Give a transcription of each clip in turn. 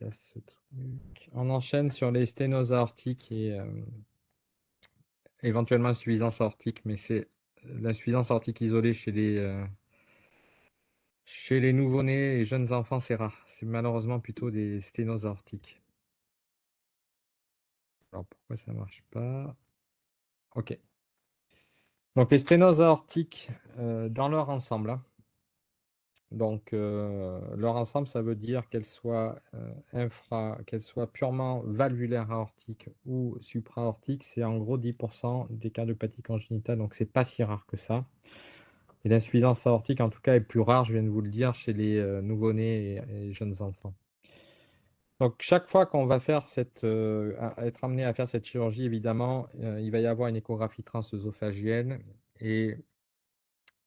place ce truc. On enchaîne sur les sténoses aortiques et éventuellement insuffisance aortique, mais c'est l'insuffisance aortique isolée chez les nouveau-nés et jeunes enfants, c'est rare. C'est malheureusement plutôt des sténoses aortiques. Alors pourquoi ça marche pas? Ok. Donc les sténoses aortiques dans leur ensemble, hein. Donc leur ensemble, ça veut dire qu'elles soient purement valvulaires aortiques ou supra-aortiques, c'est en gros 10% des cardiopathies congénitales, donc c'est pas si rare que ça. Et l'insuffisance aortique, en tout cas, est plus rare, je viens de vous le dire, chez les nouveau-nés et jeunes enfants. Donc, chaque fois qu'on va faire être amené à faire cette chirurgie, évidemment, il va y avoir une échographie transœsophagienne et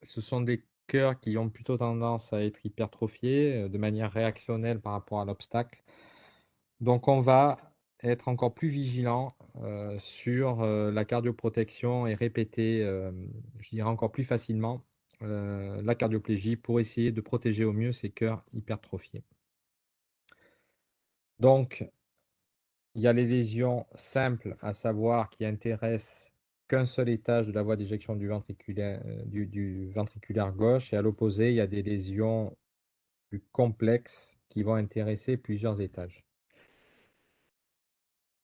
ce sont des cœurs qui ont plutôt tendance à être hypertrophiés de manière réactionnelle par rapport à l'obstacle. Donc, on va être encore plus vigilant sur la cardioprotection et répéter, je dirais encore plus facilement, la cardioplégie pour essayer de protéger au mieux ces cœurs hypertrophiés. Donc, il y a les lésions simples, à savoir qui intéressent qu'un seul étage de la voie d'éjection du ventriculaire gauche, et à l'opposé, il y a des lésions plus complexes qui vont intéresser plusieurs étages.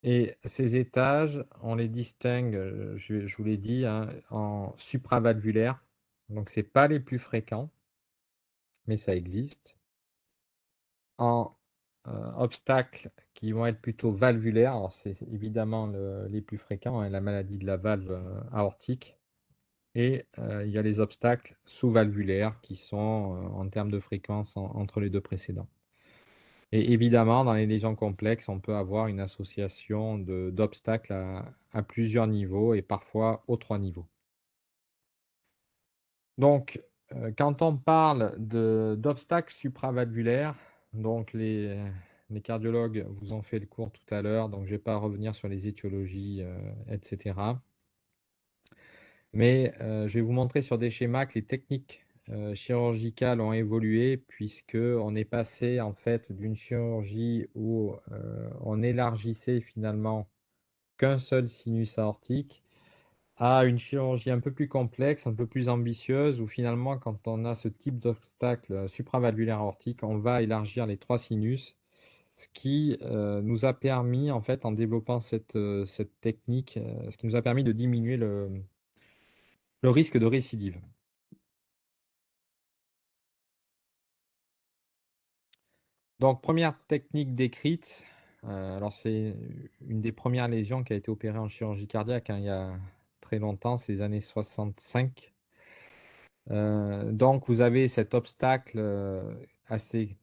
Et ces étages, on les distingue, je vous l'ai dit, hein, en supravalvulaires. Donc, ce n'est pas les plus fréquents, mais ça existe. En obstacles qui vont être plutôt valvulaires. Alors, c'est évidemment les plus fréquents, hein, la maladie de la valve aortique. Et il y a les obstacles sous-valvulaires qui sont, en termes de fréquence, entre les deux précédents. Et évidemment, dans les lésions complexes, on peut avoir une association d'obstacles à plusieurs niveaux et parfois aux 3 niveaux. Donc, quand on parle d'obstacles supravalvulaires, donc les cardiologues vous ont fait le cours tout à l'heure, donc je ne vais pas revenir sur les étiologies, et cetera. Mais, je vais vous montrer sur des schémas que les techniques, chirurgicales ont évolué puisqu'on est passé en fait d'une chirurgie où, on élargissait finalement qu'un seul sinus aortique à une chirurgie un peu plus complexe, un peu plus ambitieuse, où finalement, quand on a ce type d'obstacle supravalvulaire aortique, on va élargir les 3 sinus, ce qui nous a permis, en fait, en développant cette technique, ce qui nous a permis de diminuer le risque de récidive. Donc, première technique décrite, alors c'est une des premières lésions qui a été opérée en chirurgie cardiaque, hein, il y a très longtemps, c'est les années 65. Donc vous avez cet obstacle, assez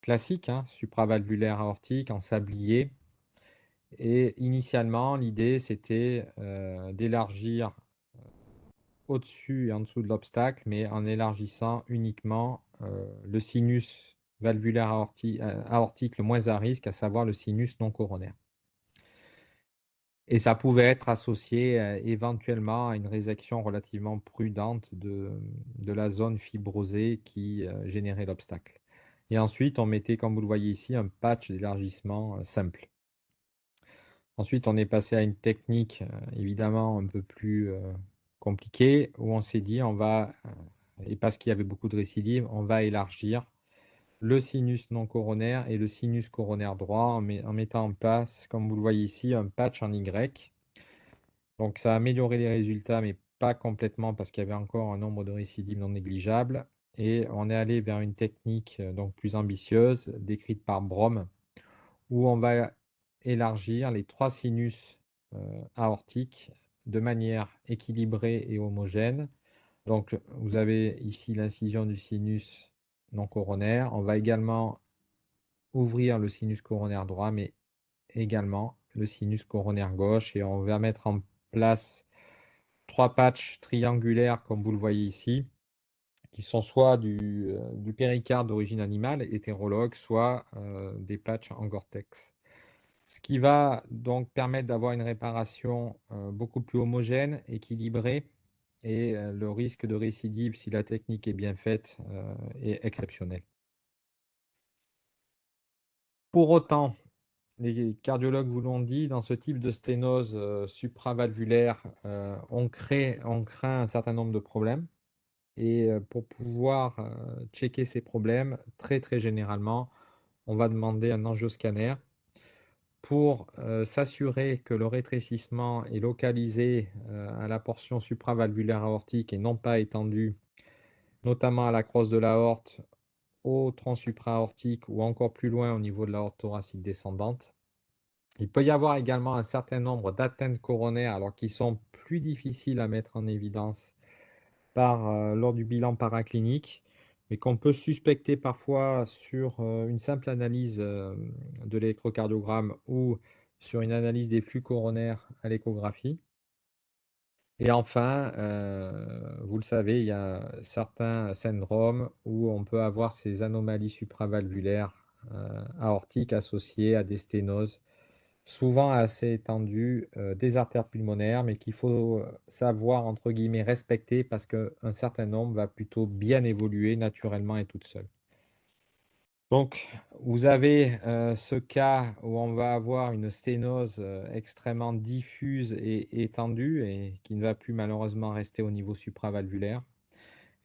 classique, hein, supravalvulaire aortique en sablier, et initialement l'idée c'était, d'élargir au-dessus et en dessous de l'obstacle, mais en élargissant uniquement, le sinus valvulaire aortique le moins à risque, à savoir le sinus non coronaire. Et ça pouvait être associé, éventuellement à une résection relativement prudente de la zone fibrosée qui, générait l'obstacle. Et ensuite, on mettait, comme vous le voyez ici, un patch d'élargissement, simple. Ensuite, on est passé à une technique, évidemment un peu plus, compliquée, où on s'est dit: «On va, et parce qu'il y avait beaucoup de récidives, on va élargir le sinus non coronaire et le sinus coronaire droit en mettant en place, comme vous le voyez ici, un patch en Y». Donc ça a amélioré les résultats, mais pas complètement parce qu'il y avait encore un nombre de récidives non négligeable, et on est allé vers une technique, donc plus ambitieuse, décrite par Brom, où on va élargir les 3 sinus, aortiques de manière équilibrée et homogène. Donc vous avez ici l'incision du sinus non coronaire. On va également ouvrir le sinus coronaire droit, mais également le sinus coronaire gauche, et on va mettre en place 3 patchs triangulaires comme vous le voyez ici, qui sont soit du péricarde d'origine animale, hétérologue, soit des patchs en Gore-Tex. Ce qui va donc permettre d'avoir une réparation beaucoup plus homogène, équilibrée, et le risque de récidive, si la technique est bien faite, est exceptionnel. Pour autant, les cardiologues vous l'ont dit, dans ce type de sténose, supravalvulaire, on craint un certain nombre de problèmes et pour pouvoir, checker ces problèmes, très, très généralement, on va demander un angioscanner pour, s'assurer que le rétrécissement est localisé, à la portion supravalvulaire aortique et non pas étendu, notamment à la crosse de l'aorte, au tronc supraaortique ou encore plus loin au niveau de l'aorte thoracique descendante. Il peut y avoir également un certain nombre d'atteintes coronaires, alors qui sont plus difficiles à mettre en évidence lors du bilan paraclinique, mais qu'on peut suspecter parfois sur, une simple analyse, de l'électrocardiogramme ou sur une analyse des flux coronaires à l'échographie. Et enfin, vous le savez, il y a certains syndromes où on peut avoir ces anomalies supravalvulaires, aortiques associées à des sténoses souvent assez étendues, des artères pulmonaires, mais qu'il faut, savoir entre guillemets «respecter» parce qu'un certain nombre va plutôt bien évoluer naturellement et toute seule. Donc vous avez, ce cas où on va avoir une sténose, extrêmement diffuse et étendue et qui ne va plus malheureusement rester au niveau supravalvulaire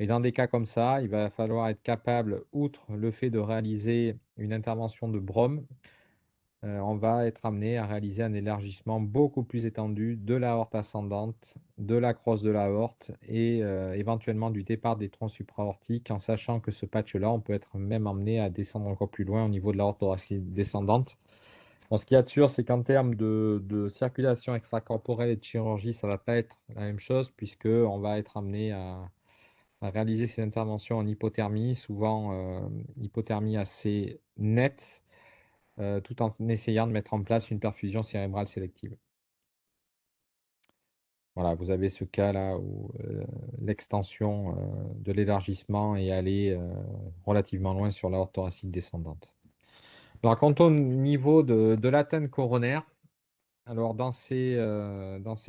et dans des cas comme ça, il va falloir être capable, outre le fait de réaliser une intervention de Bromm, on va être amené à réaliser un élargissement beaucoup plus étendu de l'aorte ascendante, de la crosse de l'aorte et éventuellement du départ des troncs supraortiques, en sachant que ce patch-là, on peut être même amené à descendre encore plus loin au niveau de l'aorte thoracique descendante. Bon, ce qu'il y a de sûr, c'est qu'en termes de circulation extracorporelle et de chirurgie, ça va pas être la même chose puisque on va être amené à réaliser ces interventions en hypothermie, souvent, hypothermie assez nette, tout en essayant de mettre en place une perfusion cérébrale sélective. Voilà, vous avez ce cas-là où, l'extension, de l'élargissement est allée, relativement loin sur l'aorte thoracique descendante. Alors quant au niveau de l'atteinte coronaire, alors dans ces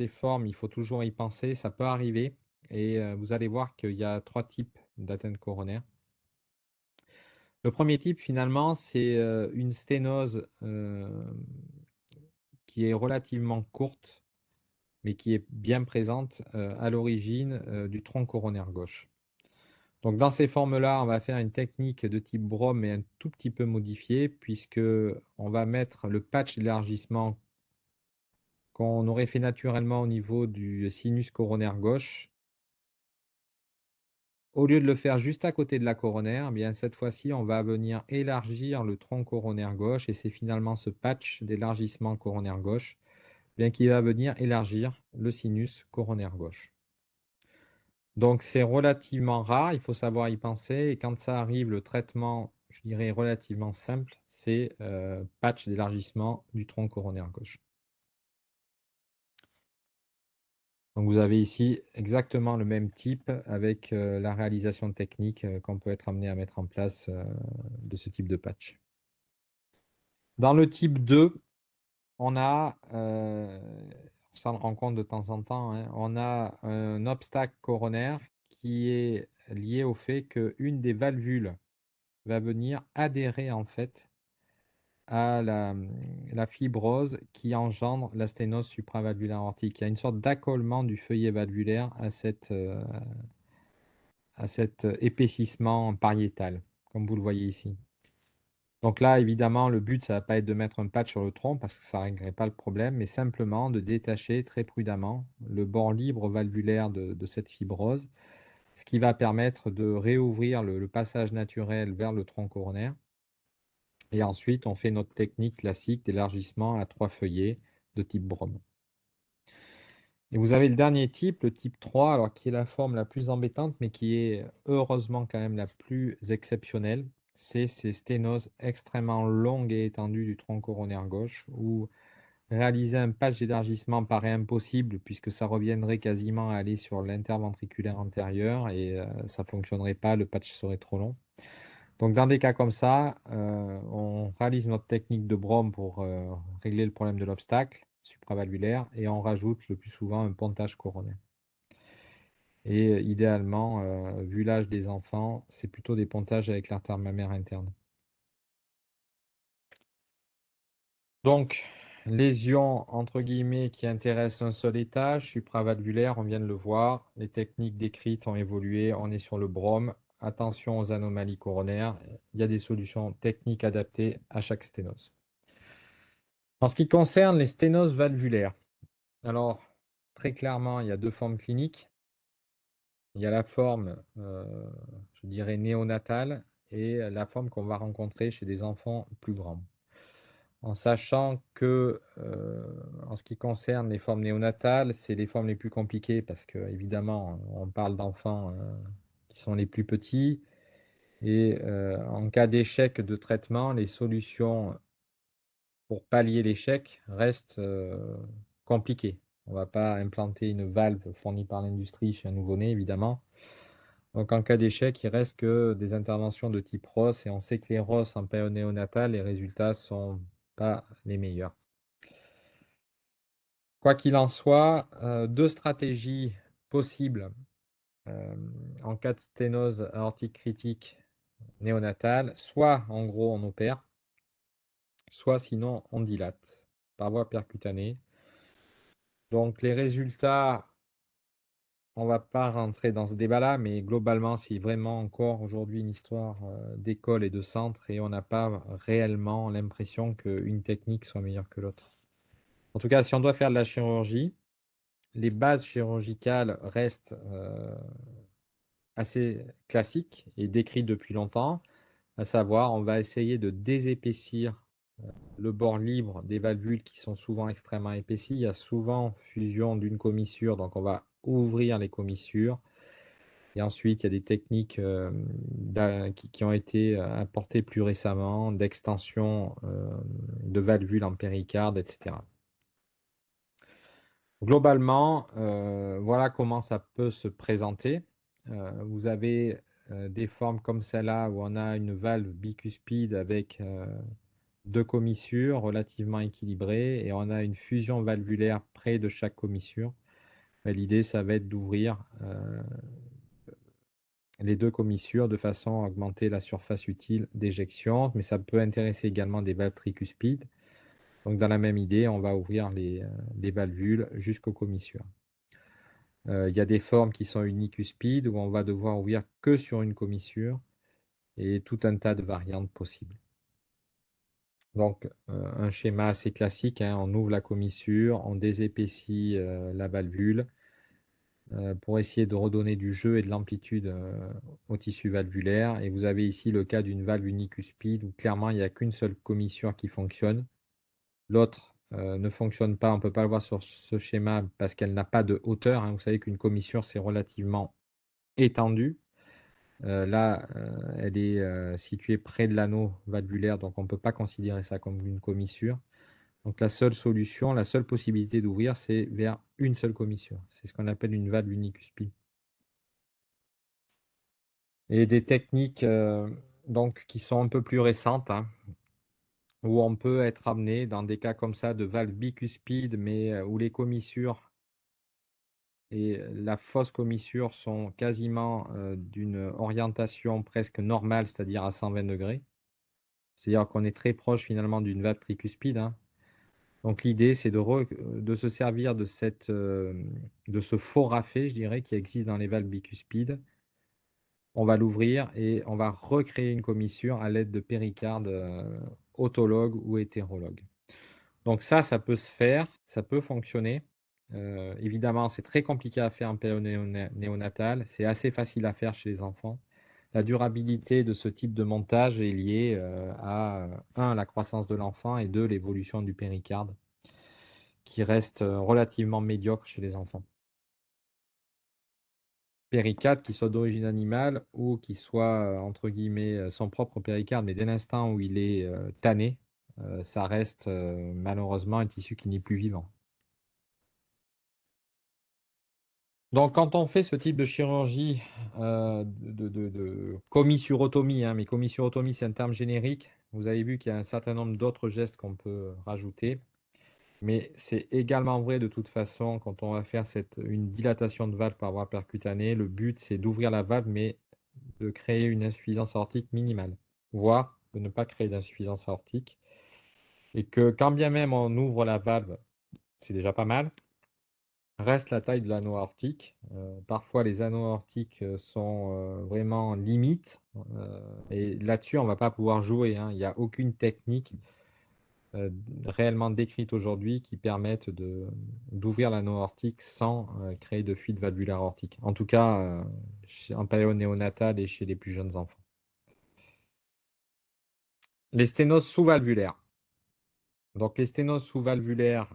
formes, il faut toujours y penser, ça peut arriver et vous allez voir qu'il y a 3 types d'atteinte coronaire. Le premier type finalement, c'est, une sténose, qui est relativement courte, mais qui est bien présente, à l'origine, du tronc coronaire gauche. Donc dans ces formes-là, on va faire une technique de type Bromm, mais un tout petit peu modifiée, puisque on va mettre le patch d'élargissement qu'on aurait fait naturellement au niveau du sinus coronaire gauche. Au lieu de le faire juste à côté de la coronaire, eh bien cette fois-ci, on va venir élargir le tronc coronaire gauche et c'est finalement ce patch d'élargissement coronaire gauche, bien qui va venir élargir le sinus coronaire gauche. Donc c'est relativement rare, il faut savoir y penser et quand ça arrive, le traitement, je dirais relativement simple, c'est, patch d'élargissement du tronc coronaire gauche. Donc vous avez ici exactement le même type avec, la réalisation technique, qu'on peut être amené à mettre en place, de ce type de patch. Dans le type 2, on a, on s'en rend compte de temps en temps, hein, on a un obstacle coronaire qui est lié au fait qu'une des valvules va venir adhérer en fait à la fibrose qui engendre la sténose supravalvulaire aortique. Il y a une sorte d'accolement du feuillet valvulaire à cet épaississement pariétal, comme vous le voyez ici. Donc là, évidemment, le but, ça va pas être de mettre un patch sur le tronc parce que ça ne réglerait pas le problème, mais simplement de détacher très prudemment le bord libre valvulaire de cette fibrose, ce qui va permettre de réouvrir le passage naturel vers le tronc coronaire. Et ensuite, on fait notre technique classique d'élargissement à 3 feuillets de type Bromm. Et vous avez le dernier type, le type 3, alors qui est la forme la plus embêtante, mais qui est heureusement quand même la plus exceptionnelle. C'est ces sténoses extrêmement longues et étendues du tronc coronaire gauche, où réaliser un patch d'élargissement paraît impossible, puisque ça reviendrait quasiment à aller sur l'interventriculaire antérieur et ça ne fonctionnerait pas, le patch serait trop long. Donc dans des cas comme ça, on réalise notre technique de Bromm pour, régler le problème de l'obstacle supravalvulaire et on rajoute le plus souvent un pontage coronaire. Et idéalement, vu l'âge des enfants, c'est plutôt des pontages avec l'artère mammaire interne. Donc, lésion entre guillemets qui intéresse un seul étage, supravalvulaire, on vient de le voir. Les techniques décrites ont évolué, on est sur le brome. Attention aux anomalies coronaires, il y a des solutions techniques adaptées à chaque sténose. En ce qui concerne les sténoses valvulaires, alors très clairement, il y a deux formes cliniques. Il y a la forme, je dirais néonatale et la forme qu'on va rencontrer chez des enfants plus grands. En sachant que, en ce qui concerne les formes néonatales, c'est les formes les plus compliquées parce qu'évidemment, on parle d'enfants, qui sont les plus petits et en cas d'échec de traitement, les solutions pour pallier l'échec restent, compliquées. On ne va pas implanter une valve fournie par l'industrie chez un nouveau-né, évidemment. Donc en cas d'échec, il reste que des interventions de type ROS et on sait que les ROS en période néonatale, les résultats sont pas les meilleurs. Quoi qu'il en soit, 2 stratégies possibles, en cas de sténose aortique critique néonatale. Soit en gros on opère, soit sinon on dilate par voie percutanée. Donc les résultats, on va pas rentrer dans ce débat-là, mais globalement, c'est vraiment encore aujourd'hui une histoire, d'école et de centre et on n'a pas réellement l'impression qu'une technique soit meilleure que l'autre. En tout cas, si on doit faire de la chirurgie, les bases chirurgicales restent, assez classiques et décrites depuis longtemps, à savoir, on va essayer de désépaissir, le bord libre des valvules qui sont souvent extrêmement épaissies. Il y a souvent fusion d'une commissure, donc on va ouvrir les commissures. Et ensuite, il y a des techniques qui ont été apportées plus récemment, d'extension de valvules en péricarde, etc. Globalement, voilà comment ça peut se présenter. Vous avez des formes comme celle-là où on a une valve bicuspide avec deux commissures relativement équilibrées et on a une fusion valvulaire près de chaque commissure. L'idée, ça va être d'ouvrir les deux commissures de façon à augmenter la surface utile d'éjection, mais ça peut intéresser également des valves tricuspides. Donc, dans la même idée, on va ouvrir les valvules jusqu'aux commissures. Il y a des formes qui sont unicuspides où on va devoir ouvrir que sur une commissure et tout un tas de variantes possibles. Donc, un schéma assez classique, hein, on ouvre la commissure, on désépaissit la valvule pour essayer de redonner du jeu et de l'amplitude au tissu valvulaire. Et vous avez ici le cas d'une valve unicuspide où clairement il n'y a qu'une seule commissure qui fonctionne. L'autre ne fonctionne pas, on ne peut pas le voir sur ce schéma parce qu'elle n'a pas de hauteur, hein. Vous savez qu'une commissure, c'est relativement étendue. Là, elle est située près de l'anneau valvulaire, donc on ne peut pas considérer ça comme une commissure. Donc la seule solution, la seule possibilité d'ouvrir, c'est vers une seule commissure. C'est ce qu'on appelle une valve unicuspide. Et des techniques donc, qui sont un peu plus récentes, hein, où on peut être amené dans des cas comme ça de valve bicuspide, mais où les commissures et la fausse commissure sont quasiment d'une orientation presque normale, c'est-à-dire à 120 degrés. C'est-à-dire qu'on est très proche finalement d'une valve tricuspide, hein. Donc l'idée, c'est de se servir de de ce faux rafet, je dirais, qui existe dans les valves bicuspides. On va l'ouvrir et on va recréer une commissure à l'aide de péricarde autologue ou hétérologue. Donc ça peut se faire, ça peut fonctionner. Évidemment, c'est très compliqué à faire en période néonatale. C'est assez facile à faire chez les enfants. La durabilité de ce type de montage est liée à, un, la croissance de l'enfant et deux, l'évolution du péricarde qui reste relativement médiocre chez les enfants. Péricarde qui soit d'origine animale ou qui soit, entre guillemets, son propre péricarde, mais dès l'instant où il est tanné, ça reste malheureusement un tissu qui n'est plus vivant. Donc, quand on fait ce type de chirurgie de commissurotomie, hein, mais commissurotomie, c'est un terme générique. Vous avez vu qu'il y a un certain nombre d'autres gestes qu'on peut rajouter. Mais c'est également vrai de toute façon quand on va faire une dilatation de valve par voie percutanée. Le but, c'est d'ouvrir la valve, mais de créer une insuffisance aortique minimale, voire de ne pas créer d'insuffisance aortique. Et que quand bien même on ouvre la valve, c'est déjà pas mal, reste la taille de l'anneau aortique. Parfois, les anneaux aortiques sont vraiment limites. Et là-dessus, on ne va pas pouvoir jouer, hein. Il n'y a aucune technique euh, réellement décrite aujourd'hui qui permette d'ouvrir l'anneau aortique sans créer de fuite valvulaire aortique. En tout cas, en période néonatale et chez les plus jeunes enfants. Les sténoses sous-valvulaires. Donc, les sténoses sous-valvulaires,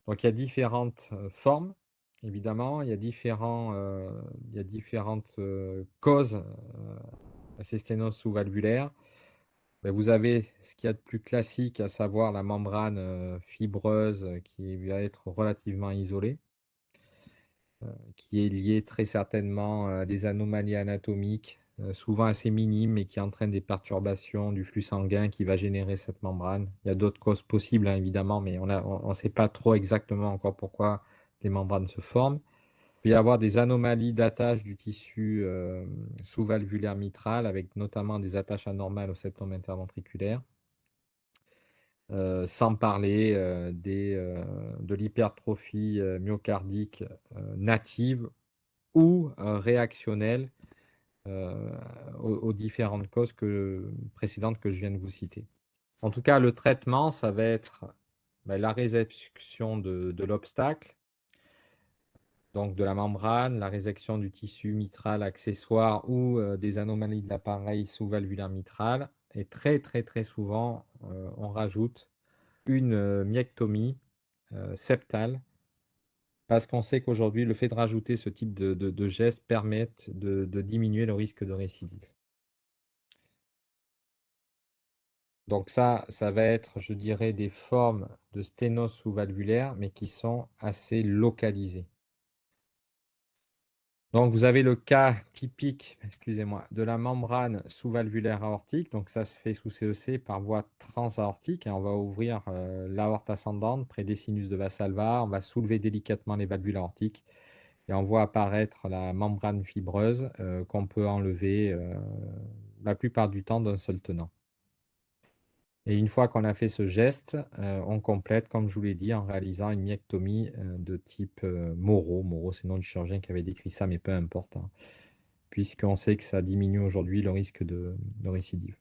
donc il y a différentes formes, évidemment. Il y a différentes causes à ces sténoses sous-valvulaires. Ben, vous avez ce qu'il y a de plus classique, à savoir la membrane fibreuse qui va être relativement isolée, qui est liée très certainement à des anomalies anatomiques, souvent assez minimes, mais qui entraînent des perturbations du flux sanguin qui va générer cette membrane. Il y a d'autres causes possibles, hein, évidemment, mais on ne sait pas trop exactement encore pourquoi les membranes se forment. Il peut y avoir des anomalies d'attache du tissu sous-valvulaire mitral, avec notamment des attaches anormales au septum interventriculaire. Sans parler de l'hypertrophie myocardique native ou réactionnelle euh, aux différentes causes précédentes que je viens de vous citer. En tout cas, le traitement, ça va être la résection de l'obstacle, donc de la membrane, la résection du tissu mitral accessoire ou des anomalies de l'appareil sous-valvulaire mitral. Et très, très, très souvent, on rajoute une myectomie septale, parce qu'on sait qu'aujourd'hui, le fait de rajouter ce type de gestes permet de diminuer le risque de récidive. Donc ça va être, je dirais, des formes de sténose sous-valvulaire, mais qui sont assez localisées. Donc vous avez le cas typique, excusez-moi, de la membrane sous-valvulaire aortique. Donc ça se fait sous CEC par voie transaortique. Et on va ouvrir l'aorte ascendante près des sinus de Valsalva. On va soulever délicatement les valvules aortiques et on voit apparaître la membrane fibreuse qu'on peut enlever la plupart du temps d'un seul tenant. Et une fois qu'on a fait ce geste, on complète, comme je vous l'ai dit, en réalisant une myectomie de type Moreau. Moreau, c'est le nom du chirurgien qui avait décrit ça, mais peu importe, hein, puisqu'on sait que ça diminue aujourd'hui le risque de récidive.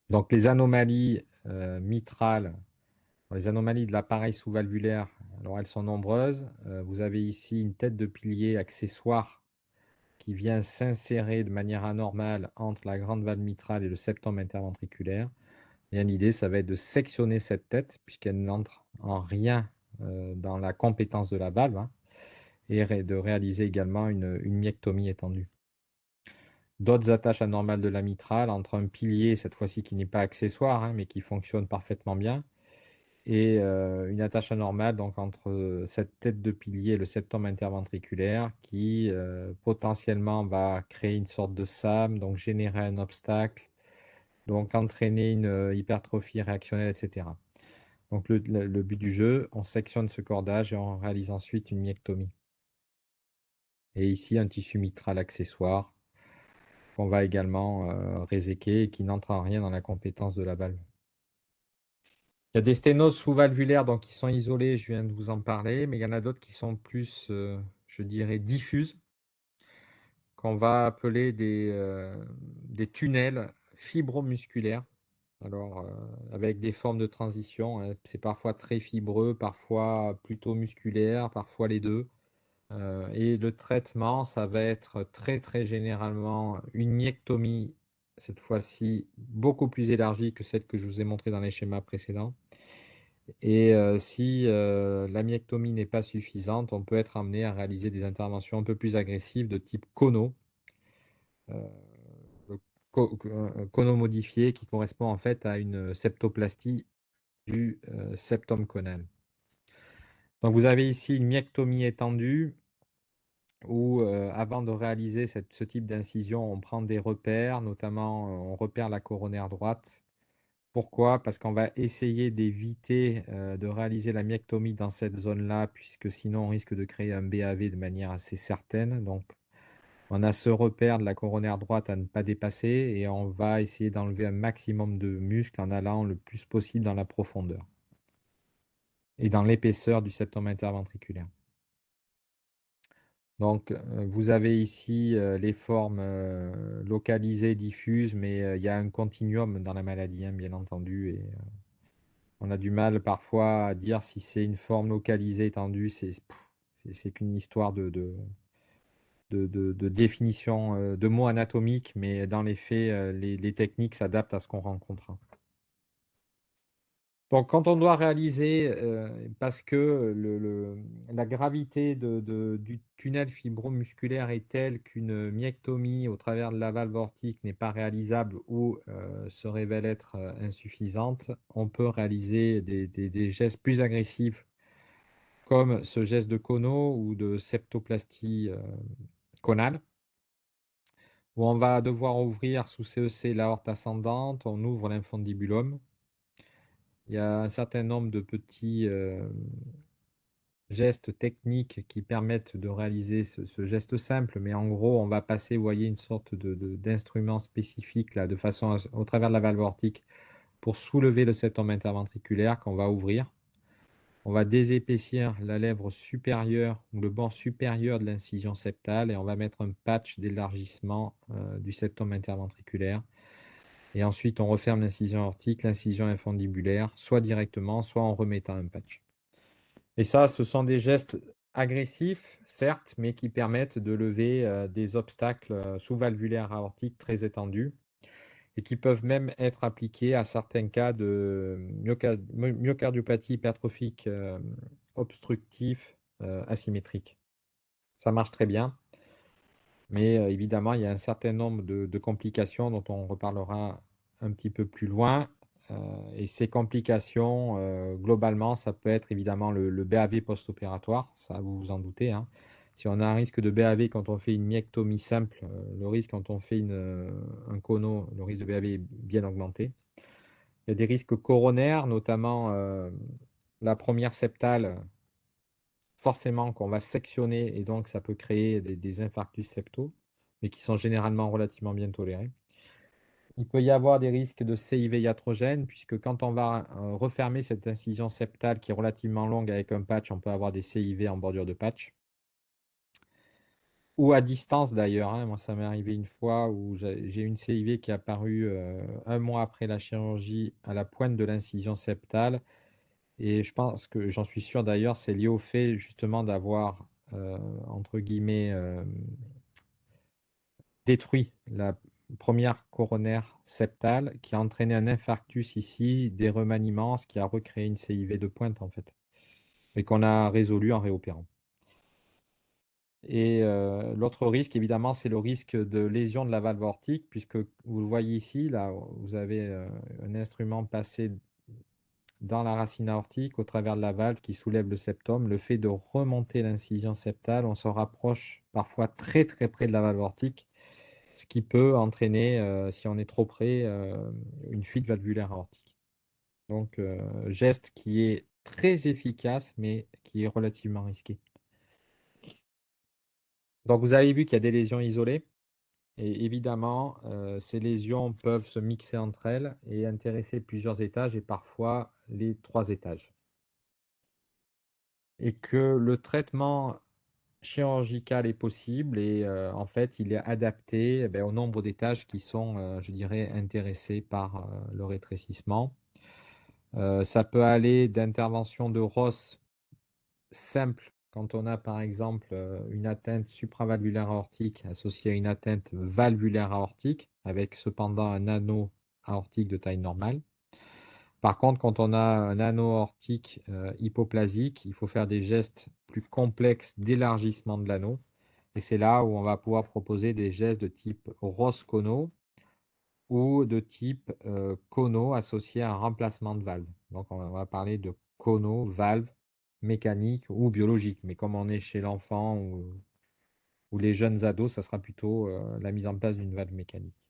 Donc les anomalies mitrales, les anomalies de l'appareil sous-valvulaire, alors elles sont nombreuses. Vous avez ici une tête de pilier accessoire qui vient s'insérer de manière anormale entre la grande valve mitrale et le septum interventriculaire. Et l'idée, ça va être de sectionner cette tête, puisqu'elle n'entre en rien dans la compétence de la valve, hein, et de réaliser également une myectomie étendue. D'autres attaches anormales de la mitrale, entre un pilier, cette fois-ci qui n'est pas accessoire, hein, mais qui fonctionne parfaitement bien, et une attache anormale donc, entre cette tête de pilier et le septum interventriculaire qui potentiellement va créer une sorte de SAM, donc générer un obstacle, donc entraîner une hypertrophie réactionnelle, etc. Donc le but du jeu, on sectionne ce cordage et on réalise ensuite une myectomie. Et ici, un tissu mitral accessoire qu'on va également réséquer et qui n'entre en rien dans la compétence de la valve. Il y a des sténoses sous-valvulaires donc, qui sont isolées, je viens de vous en parler, mais il y en a d'autres qui sont plus, je dirais, diffuses, qu'on va appeler des tunnels fibromusculaires. Alors, avec des formes de transition, hein. C'est parfois très fibreux, parfois plutôt musculaire, parfois les deux. Et le traitement, ça va être très très généralement une myectomie, cette fois-ci beaucoup plus élargie que celle que je vous ai montrée dans les schémas précédents. Et si la myectomie n'est pas suffisante, on peut être amené à réaliser des interventions un peu plus agressives de type cono, le cono modifié qui correspond en fait à une septoplastie du septum conal. Donc vous avez ici une myectomie étendue où avant de réaliser ce type d'incision, on prend des repères, notamment on repère la coronaire droite. Pourquoi? Parce qu'on va essayer d'éviter de réaliser la myectomie dans cette zone-là, puisque sinon on risque de créer un BAV de manière assez certaine. Donc On a ce repère de la coronaire droite à ne pas dépasser et on va essayer d'enlever un maximum de muscles en allant le plus possible dans la profondeur et dans l'épaisseur du septum interventriculaire. Donc, vous avez ici, les formes, localisées, diffuses, mais, il y a un continuum dans la maladie, hein, bien entendu et on a du mal parfois à dire si c'est une forme localisée étendue, c'est qu'une histoire de définition, de mots anatomiques, mais dans les faits, les techniques s'adaptent à ce qu'on rencontre, hein. Donc quand on doit réaliser, parce que la gravité du tunnel fibromusculaire est telle qu'une myectomie au travers de la valve aortique n'est pas réalisable ou, se révèle être, insuffisante, on peut réaliser des gestes plus agressifs comme ce geste de Kono ou de septoplastie, conale, où on va devoir ouvrir sous CEC l'aorte ascendante, on ouvre l'infundibulum. Il y a un certain nombre de petits, gestes techniques qui permettent de réaliser ce geste simple, mais en gros, on va passer, vous voyez, une sorte d'instrument spécifique là, de façon au travers de la valve aortique pour soulever le septum interventriculaire qu'on va ouvrir. On va désépaissir la lèvre supérieure ou le bord supérieur de l'incision septale et on va mettre un patch d'élargissement du septum interventriculaire. Et ensuite, on referme l'incision aortique, l'incision infundibulaire, soit directement, soit en remettant un patch. Et ça, ce sont des gestes agressifs, certes, mais qui permettent de lever des obstacles sous-valvulaires aortiques très étendus et qui peuvent même être appliqués à certains cas de myocardiopathie hypertrophique obstructif asymétrique. Ça marche très bien, mais évidemment, il y a un certain nombre de complications dont on reparlera un petit peu plus loin. Heu et ces complications, globalement, ça peut être évidemment le BAV post-opératoire, ça vous vous en doutez, hein. Si on a un risque de BAV quand on fait une myectomie simple, le risque quand on fait un cono, le risque de BAV est bien augmenté. Il y a des risques coronaires, notamment, la première septale, forcément qu'on va sectionner et donc ça peut créer des infarctus septaux, mais qui sont généralement relativement bien tolérés. Il peut y avoir des risques de CIV iatrogène puisque quand on va, refermer cette incision septale qui est relativement longue avec un patch, on peut avoir des CIV en bordure de patch ou à distance d'ailleurs, hein. Moi, ça m'est arrivé une fois où j'ai une CIV qui est apparue, 1 mois après la chirurgie à la pointe de l'incision septale et je pense que j'en suis sûr d'ailleurs, c'est lié au fait justement d'avoir, entre guillemets, détruit la première coronaire septale qui a entraîné un infarctus ici, des remaniements, ce qui a recréé une CIV de pointe en fait et qu'on a résolu en réopérant. Et l'autre risque évidemment, c'est le risque de lésion de la valve aortique puisque vous le voyez ici, là, vous avez, un instrument passé dans la racine aortique au travers de la valve qui soulève le septum. Le fait de remonter l'incision septale, on se rapproche parfois très, très près de la valve aortique. Ce qui peut entraîner, si on est trop près, une fuite valvulaire aortique. Donc, geste qui est très efficace, mais qui est relativement risqué. Donc vous avez vu qu'il y a des lésions isolées et évidemment, ces lésions peuvent se mixer entre elles et intéresser plusieurs étages et parfois les 3 étages. Et que le traitement chirurgical est possible et en fait, il est adapté, eh beh, au nombre d'étages qui sont, je dirais, intéressés par, le rétrécissement. Ça peut aller d'interventions de Ross simples quand on a, par exemple, une atteinte supravalvulaire aortique associée à une atteinte valvulaire aortique, avec cependant un anneau aortique de taille normale. Par contre, quand on a un anneau aortique, hypoplasique, il faut faire des gestes plus complexes d'élargissement de l'anneau et c'est là où on va pouvoir proposer des gestes de type Ross-Cono ou de type, Cono associé à un remplacement de valve. Donc on va parler de Cono, valve mécanique ou biologique, mais comme on est chez l'enfant ou les jeunes ados, ça sera plutôt, la mise en place d'une valve mécanique.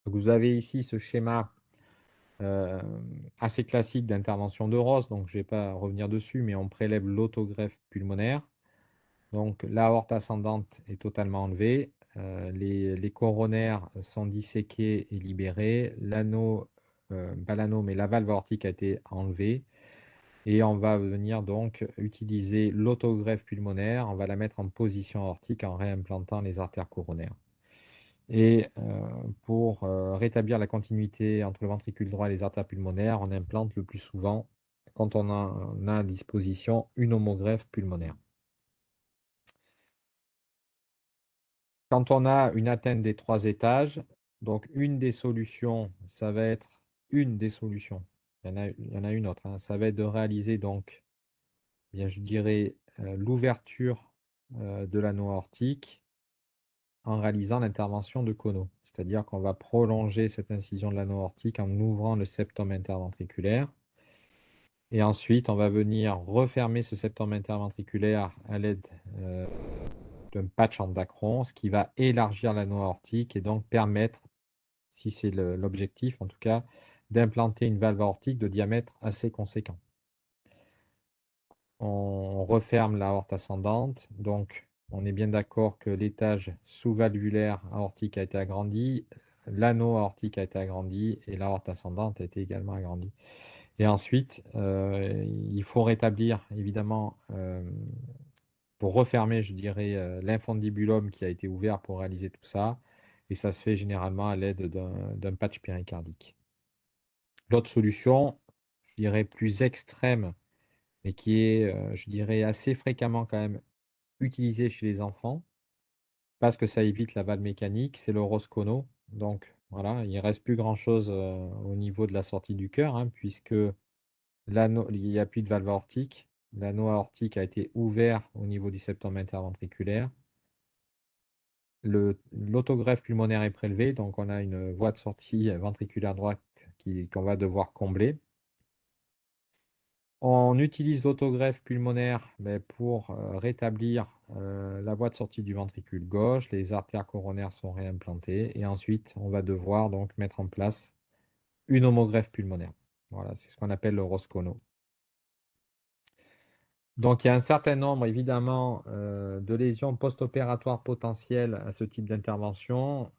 Donc vous avez ici ce schéma assez classique d'intervention de Ross, donc je ne vais pas revenir dessus, mais on prélève l'autogreffe pulmonaire. Donc l'aorte ascendante est totalement enlevée, les coronaires sont disséqués et libérés, l'anneau, pas l'anneau, mais la valve aortique a été enlevée et on va venir donc utiliser l'autogreffe pulmonaire. On va la mettre en position aortique en réimplantant les artères coronaires et pour, rétablir la continuité entre le ventricule droit et les artères pulmonaires, on implante le plus souvent, quand on a à disposition, une homogreffe pulmonaire. Quand on a une atteinte des 3 étages, donc une des solutions, ça va être une des solutions, il y en a une autre, hein, ça va être de réaliser donc, bien je dirais, l'ouverture, de l'anneau aortique en réalisant l'intervention de Kono. C'est-à-dire qu'on va prolonger cette incision de l'anneau aortique en ouvrant le septum interventriculaire et ensuite on va venir refermer ce septum interventriculaire à l'aide, d'un patch en Dacron, ce qui va élargir l'anneau aortique et donc permettre, si c'est l'objectif en tout cas, d'implanter une valve aortique de diamètre assez conséquent. On referme l'aorte ascendante, donc on est bien d'accord que l'étage sous-valvulaire aortique a été agrandi, l'anneau aortique a été agrandi et l'aorte ascendante a été également agrandie. Et ensuite, il faut rétablir évidemment, pour refermer, je dirais, l'infundibulum qui a été ouvert pour réaliser tout ça et ça se fait généralement à l'aide d'un patch péricardique. L'autre solution, je dirais plus extrême, mais qui est, je dirais assez fréquemment quand même utilisée chez les enfants, parce que ça évite la valve mécanique, c'est le Roscono. Donc voilà, il ne reste plus grand-chose, au niveau de la sortie du cœur, hein, puisque l'anneau il n'y a plus de valve aortique. L'anneau aortique a été ouvert au niveau du septum interventriculaire. L'autogreffe pulmonaire est prélevée, donc on a une voie de sortie ventriculaire droite qu'on va devoir combler. On utilise l'autogreffe pulmonaire, beh, pour, rétablir, la voie de sortie du ventricule gauche. Les artères coronaires sont réimplantées et ensuite on va devoir donc mettre en place une homogreffe pulmonaire. Voilà, c'est ce qu'on appelle le Roscono. Donc il y a un certain nombre évidemment, de lésions post-opératoires potentielles à ce type d'intervention.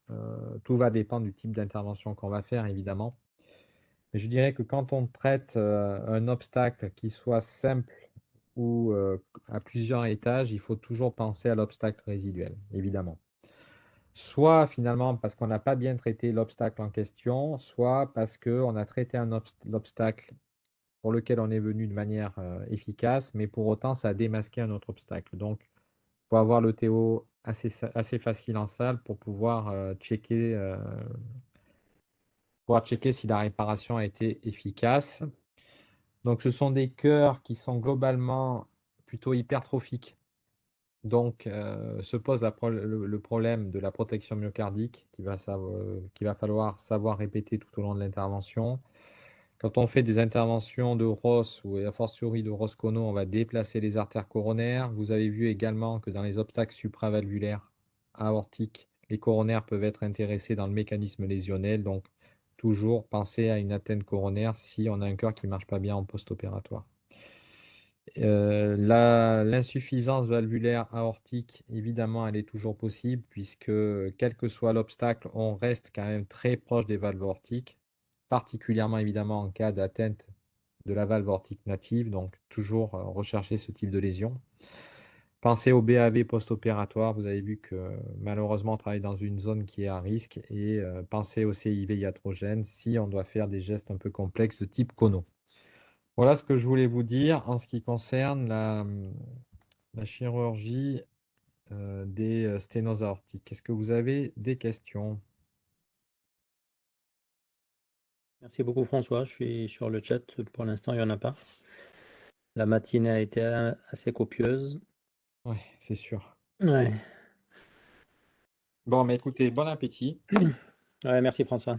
Tout va dépendre du type d'intervention qu'on va faire évidemment. Mais je dirais que quand on traite, un obstacle qui soit simple ou, à plusieurs étages, il faut toujours penser à l'obstacle résiduel, évidemment. Soit finalement parce qu'on n'a pas bien traité l'obstacle en question, soit parce qu'on a traité l'obstacle pour lequel on est venu de manière, efficace, mais pour autant ça a démasqué un autre obstacle. Donc, il faut avoir le TO assez facile en salle pour pouvoir, checker si la réparation a été efficace. Donc ce sont des cœurs qui sont globalement plutôt hypertrophiques. Donc se pose le problème de la protection myocardique qu'il va falloir savoir répéter tout au long de l'intervention. Quand on fait des interventions de ROS ou a fortiori de Roscono, on va déplacer les artères coronaires. Vous avez vu également que dans les obstacles supravalvulaires aortiques, les coronaires peuvent être intéressés dans le mécanisme lésionnel. Donc toujours penser à une atteinte coronaire si on a un cœur qui ne marche pas bien en post-opératoire. L'insuffisance valvulaire aortique, évidemment, elle est toujours possible puisque, quel que soit l'obstacle, on reste quand même très proche des valves aortiques, particulièrement évidemment en cas d'atteinte de la valve aortique native, donc toujours rechercher ce type de lésion. Pensez au BAV post-opératoire, vous avez vu que malheureusement on travaille dans une zone qui est à risque et pensez au CIV iatrogène si on doit faire des gestes un peu complexes de type cono. Voilà ce que je voulais vous dire en ce qui concerne la chirurgie, des, sténoses aortiques. Est-ce que vous avez des questions? Merci beaucoup François, je suis sur le chat, pour l'instant il n'y en a pas. La matinée a été assez copieuse. Oui, c'est sûr. Ouais. Bon, mais écoutez, bon appétit. Ouais, merci François.